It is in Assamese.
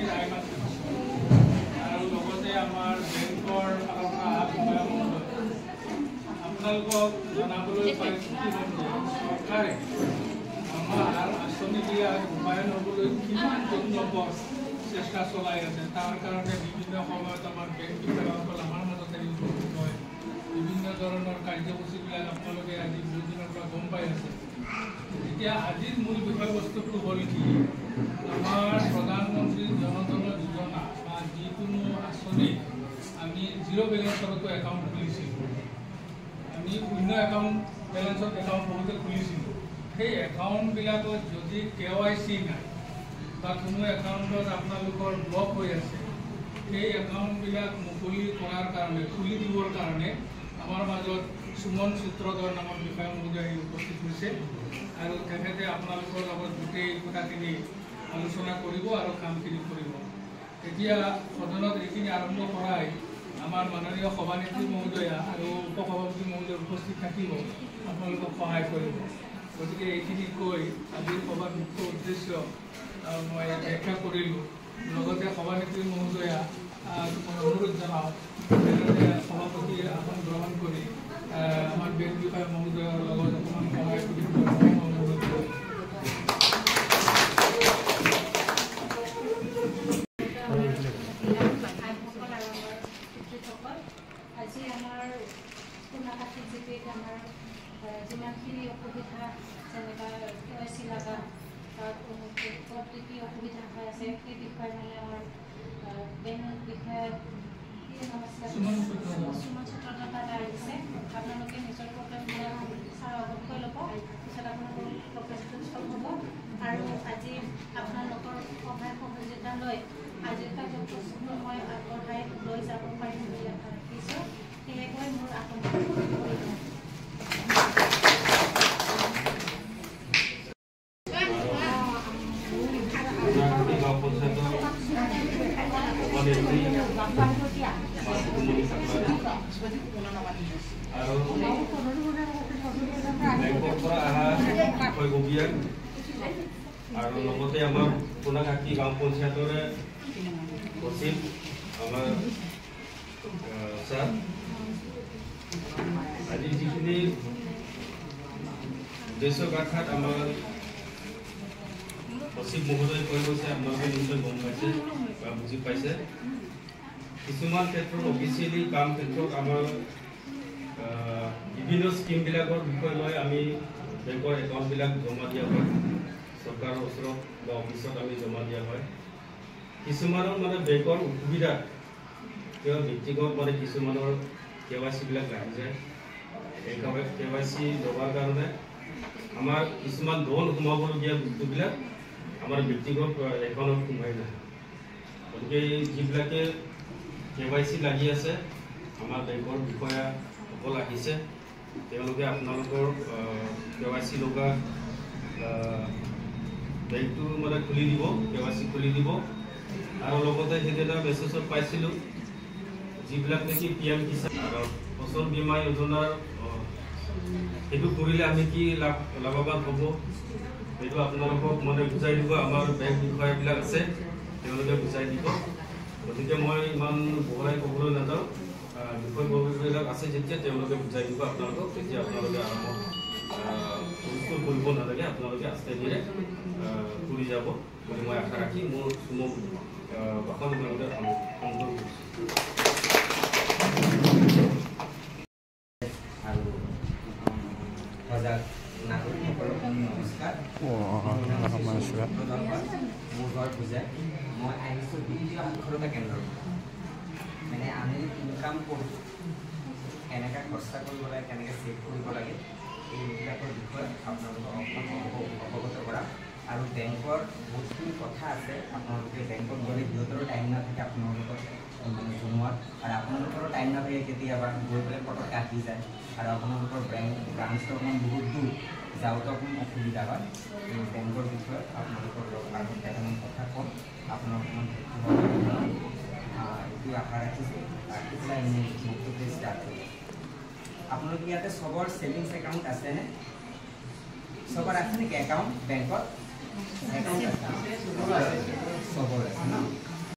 টাইম আছে আৰু লগতে আমাৰ বেংকৰ ফালৰ পৰা আপোনালোকক জনাবলৈ পাইছোঁ যে চৰকাৰে আমাৰ আঁচনিবিলাক ৰূপায়ণ হ'বলৈ কিমান যত্নপৰ চেষ্টা চলাই আছে। তাৰ কাৰণে বিভিন্ন সময়ত আমাৰ বেংক বিষয়াসকল আমাৰ মাজতে উপস্থিত হয়। বিভিন্ন ধৰণৰ কাৰ্যসূচীবিলাক আপোনালোকে আজি বহুত দিনৰ পৰা গম পাই আছে। এতিয়া আজিৰ মূল বিষয়বস্তুটো হ'ল কি, আমাৰ প্ৰধানমন্ত্ৰী জনধন যোজনা বা যিকোনো আঁচনি আমি জিৰ' বেলেঞ্চৰতো একাউণ্ট খুলিছিলোঁ। আমি শূন্য একাউণ্ট বেলেঞ্চত একাউণ্ট বহুতে খুলিছিলোঁ। সেই একাউণ্টবিলাকত যদি KYC নাই বা কোনো একাউণ্টত আপোনালোকৰ ব্লক হৈ আছে, সেই একাউণ্টবিলাক মুকলি কৰাৰ কাৰণে, খুলি দিবৰ কাৰণে আমাৰ মাজত সুমন সূত্ৰধৰ নামৰ বিষয়া মহোদয় উপস্থিত হৈছে আৰু তেখেতে আপোনালোকৰ লগত গোটেই কথাখিনি আলোচনা কৰিব আৰু কামখিনি কৰিব। এতিয়া সদনত এইখিনি আৰম্ভ কৰাই আমাৰ মাননীয় সভানেত্ৰী মহোদয়া আৰু উপসভাপতি মহোদয় উপস্থিত থাকিব, আপোনালোকক সহায় কৰিব। গতিকে এইখিনি কৈ আজিৰ সভাৰ মুখ্য উদ্দেশ্য মই ব্যাখ্যা কৰিলোঁ। লগতে সভানেত্ৰী মহোদয়া মই অনুৰোধ জনাওঁ সভাপতিয়ে আসন গ্ৰহণ কৰি আমাৰ বেংক বিষয়া মহোদয়ৰ লগত অকণমান সহায় কৰি অনুৰোধ কৰোঁ। আজি আমাৰ পুনাকাঠি জিপিত আমাৰ যিমানখিনি অসুবিধা যেনেকৈ KYC লগা কি কি অসুবিধা হৈ আছে সেই বিষয়ে মানে আমাৰ বেংক বিষয়ে সুমন সূত্ৰধৰ তাত আহিছে। আপোনালোকে নিজৰ প্ৰব্লেমবিলাক ছাৰ অৱগত কৰি ল'ব, পিছত আপোনালোকৰ প্ৰগ্ৰেছটো চল্ভ হ'ব। আৰু আজি আপোনালোকৰ সহায় সহযোগিতা লৈ আজিৰ কাৰ্যসূচীটো মই আগবঢ়াই লৈ যাব পাৰিম বুলি আশা ৰাখিছোঁ। সেয়ে কৈ মোৰ আশংকা কৰিলোঁ। আৰু লগতে আমাৰ পুনাকাঠি গাঁও পঞ্চায়তৰে সচিব আমাৰ ছাৰ, আজি যিখিনি উদ্দেশ্য গাঁথাত আমাৰ সচিব মহোদয় কৈ গৈছে, আপোনালোকে নিশ্চয় গম পাইছে বা বুজি পাইছে। কিছুমান ক্ষেত্ৰত অফিচিয়েলি কাম ক্ষেত্ৰত আমাৰ বিভিন্ন স্কিমবিলাকৰ বিষয় লৈ আমি বেংকৰ একাউণ্টবিলাক জমা দিয়া হয়, চৰকাৰৰ ওচৰত বা অফিচত আমি জমা দিয়া হয়। কিছুমানৰ মানে বেংকৰ অসুবিধা কিয় ব্যক্তিগত মানে কিছুমানৰ KYCবিলাক লাগি যায়। এই KYC লগাৰ কাৰণে আমাৰ কিছুমান ধন সোমাবলগীয়া বস্তুবিলাক আমাৰ ব্যক্তিগত একাউণ্টত সোমাই নাহে। গতিকে যিবিলাকে KYC লাগি আছে, আমাৰ বেংকৰ বিষয়াসকল আহিছে, তেওঁলোকে আপোনালোকৰ KYC লগা বেংকটো মানে খুলি দিব, KYC খুলি দিব। আৰু লগতে সেইদিনা মেছেজত পাইছিলোঁ যিবিলাক নেকি PM কিষাণ আৰু ফচল বীমা যোজনাৰ সেইটো কৰিলে আমি কি লাভৱান হ'ব, সেইটো আপোনালোকক মানে বুজাই দিব। আমাৰ বেংক বিষয়াবিলাক আছে, তেওঁলোকে বুজাই দিব। গতিকে মই ইমান বহলাই ক'বলৈ নাযাওঁ। বিষয়ববীয়াবিলাক আছে যেতিয়া তেওঁলোকে বুজাই দিব আপোনালোকক, তেতিয়া আপোনালোকে আৰম্ভ কৰিব নালাগে, আপোনালোকে আস্তে ধীৰে কৰি যাব বুলি মই আশা ৰাখি মোৰ চুমক ভাষণ আপোনালোকে সংগ্ৰহ নমস্কাৰ। মোৰ ঘৰ বুজাই মই আহিছোঁ দ্বিতীয় সাক্ষৰতা কেন্দ্ৰৰ। মানে আমি ইনকাম কৰোঁ, কেনেকৈ খৰচা কৰিব লাগে, কেনেকৈ চেভ কৰিব লাগে, এইবিলাকৰ বিষয়ে আপোনালোকক অৱগত কৰা। আৰু বেংকৰ বহুতখিনি কথা আছে, আপোনালোকে বেংকত গ'লে সিহঁতৰো টাইম নাথাকে আপোনালোকক জনোৱাত, আৰু আপোনালোকৰো টাইম নাথাকে কেতিয়াবা গৈ পেলাই পটককৈ আহি যায়, আৰু আপোনালোকৰ ব্ৰাঞ্চটো অকণমান বহুত দূৰ, যাওঁতে অকণমান অসুবিধা হয়। এই বেংকৰ বিষয়ে আপোনালোকৰ লগত কেইটামান কথা ক'ম, আপোনালোক অকণমান এইটো আশা ৰাখিছোঁ। ৰাখি পেলাই এনেই বক্তব্য ষ্টাৰ্ট কৰিব। আপোনালোকে ইয়াতে চবৰ ছেভিংছ একাউণ্ট আছেনে? চবৰ আছে নেকি একাউণ্ট বেংকত? একাউণ্ট আছে, চবৰ আছে ন?